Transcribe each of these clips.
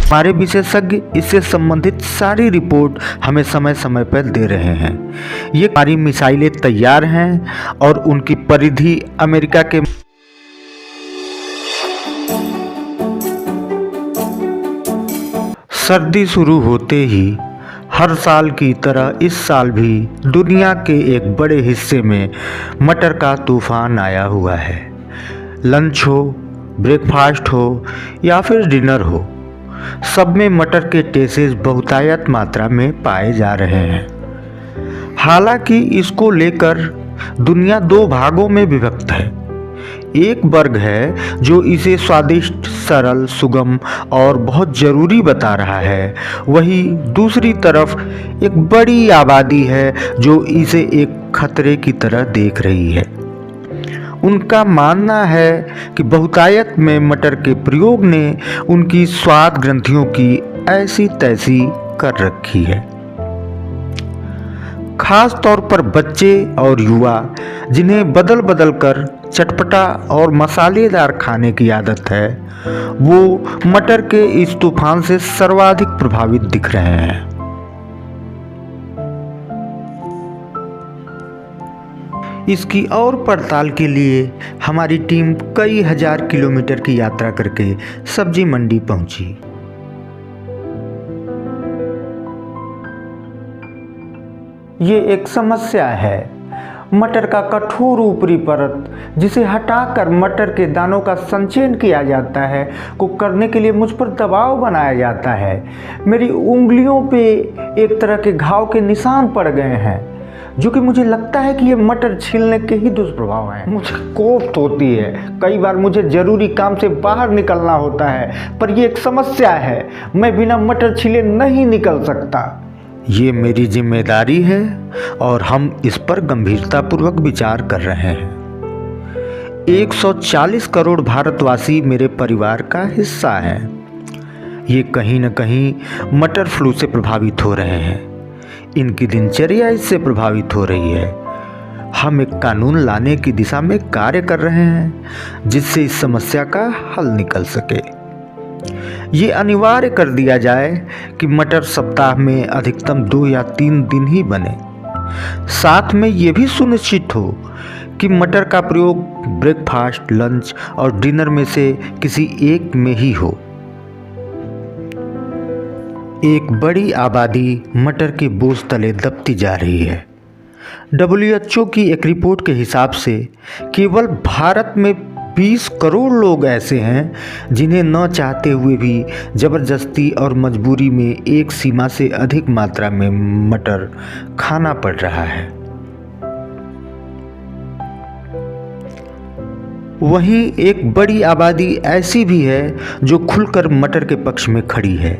हमारे विशेषज्ञ इससे संबंधित सारी रिपोर्ट हमें समय समय पर दे रहे हैं। ये हमारी मिसाइलें तैयार हैं और उनकी परिधि अमेरिका के सर्दी शुरू होते ही हर साल की तरह इस साल भी दुनिया के एक बड़े हिस्से में मटर का तूफान आया हुआ है। लंच हो, ब्रेकफास्ट हो या फिर डिनर हो, सब में मटर के टेसेस बहुतायत मात्रा में पाए जा रहे हैं। हालांकि इसको लेकर दुनिया दो भागों में विभक्त है। एक वर्ग है जो इसे स्वादिष्ट, सरल, सुगम और बहुत ज़रूरी बता रहा है। वहीं दूसरी तरफ एक बड़ी आबादी है जो इसे एक खतरे की तरह देख रही है। उनका मानना है कि बहुतायत में मटर के प्रयोग ने उनकी स्वाद ग्रंथियों की ऐसी तैसी कर रखी है। खास तौर पर बच्चे और युवा, जिन्हें बदल बदल कर चटपटा और मसालेदार खाने की आदत है, वो मटर के इस तूफान से सर्वाधिक प्रभावित दिख रहे हैं। इसकी और पड़ताल के लिए हमारी टीम कई हजार किलोमीटर की यात्रा करके सब्जी मंडी पहुंची। ये एक समस्या है। मटर का कठोर ऊपरी परत, जिसे हटाकर मटर के दानों का संचयन किया जाता है, को करने के लिए मुझ पर दबाव बनाया जाता है। मेरी उंगलियों पे एक तरह के घाव के निशान पड़ गए हैं, जो कि मुझे लगता है कि ये मटर छीलने के ही दुष्प्रभाव हैं। मुझे कोफ्त होती है, कई बार मुझे ज़रूरी काम से बाहर निकलना होता है, पर ये एक समस्या है। मैं बिना मटर छीले नहीं निकल सकता। ये मेरी जिम्मेदारी है और हम इस पर गंभीरतापूर्वक विचार कर रहे हैं। 140 करोड़ भारतवासी मेरे परिवार का हिस्सा हैं। ये कहीं न कहीं मटर फ्लू से प्रभावित हो रहे हैं। इनकी दिनचर्या इससे प्रभावित हो रही है। हम एक कानून लाने की दिशा में कार्य कर रहे हैं जिससे इस समस्या का हल निकल सके। ये अनिवार्य कर दिया जाए कि मटर सप्ताह में अधिकतम 2 या 3 दिन ही बने। साथ में ये भी सुनिश्चित हो कि मटर का प्रयोग ब्रेकफास्ट, लंच और डिनर में से किसी एक में ही हो। एक बड़ी आबादी मटर के बोझ तले दबती जा रही है। WHO की एक रिपोर्ट के हिसाब से केवल भारत में 20 करोड़ लोग ऐसे हैं जिन्हें न चाहते हुए भी जबरदस्ती और मजबूरी में एक सीमा से अधिक मात्रा में मटर खाना पड़ रहा है। वहीं एक बड़ी आबादी ऐसी भी है जो खुलकर मटर के पक्ष में खड़ी है।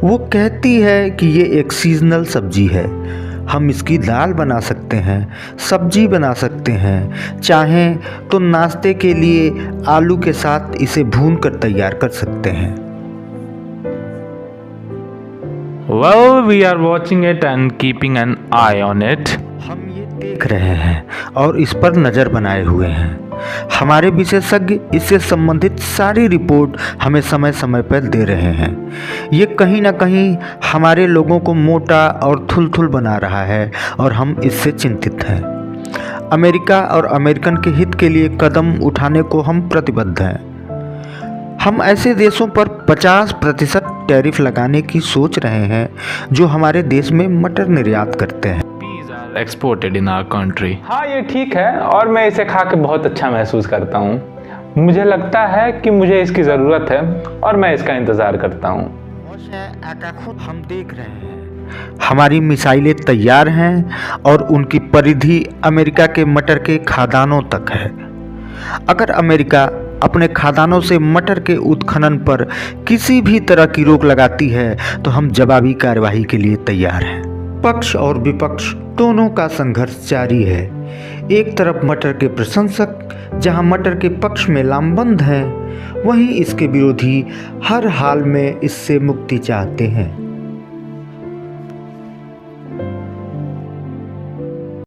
वो कहती है कि ये एक सीजनल सब्जी है। हम इसकी दाल बना सकते हैं, सब्जी बना सकते हैं, चाहें तो नाश्ते के लिए आलू के साथ इसे भूनकर तैयार कर सकते हैं। Well, we are watching it and keeping an eye on it. हम ये देख रहे हैं और इस पर नज़र बनाए हुए हैं। हमारे विशेषज्ञ इससे संबंधित सारी रिपोर्ट हमें समय समय पर दे रहे हैं। ये कहीं ना कहीं हमारे लोगों को मोटा और थुलथुल बना रहा है और हम इससे चिंतित हैं। अमेरिका और अमेरिकन के हित के लिए कदम उठाने को हम प्रतिबद्ध हैं। हम ऐसे देशों पर 50% टैरिफ लगाने की सोच रहे हैं जो हमारे देश में मटर निर्यात करते हैं। Exported in our country. हाँ, ये ठीक है और मैं इसे खा के बहुत अच्छा महसूस करता हूँ। मुझे लगता है कि मुझे इसकी ज़रूरत है और मैं इसका इंतज़ार करता हूँ। हम देख रहे हैं हमारी मिसाइलें तैयार हैं और उनकी परिधि अमेरिका के मटर के खादानों तक है। अगर अमेरिका अपने खादानों से मटर के उत्खनन पर किसी भी तरह की रोक लगाती है तो हम जवाबी कार्यवाही के लिए तैयार हैं। पक्ष और विपक्ष दोनों का संघर्ष जारी है। एक तरफ मटर के प्रशंसक जहां मटर के पक्ष में लामबंद हैं, वहीं इसके विरोधी हर हाल में इससे मुक्ति चाहते हैं।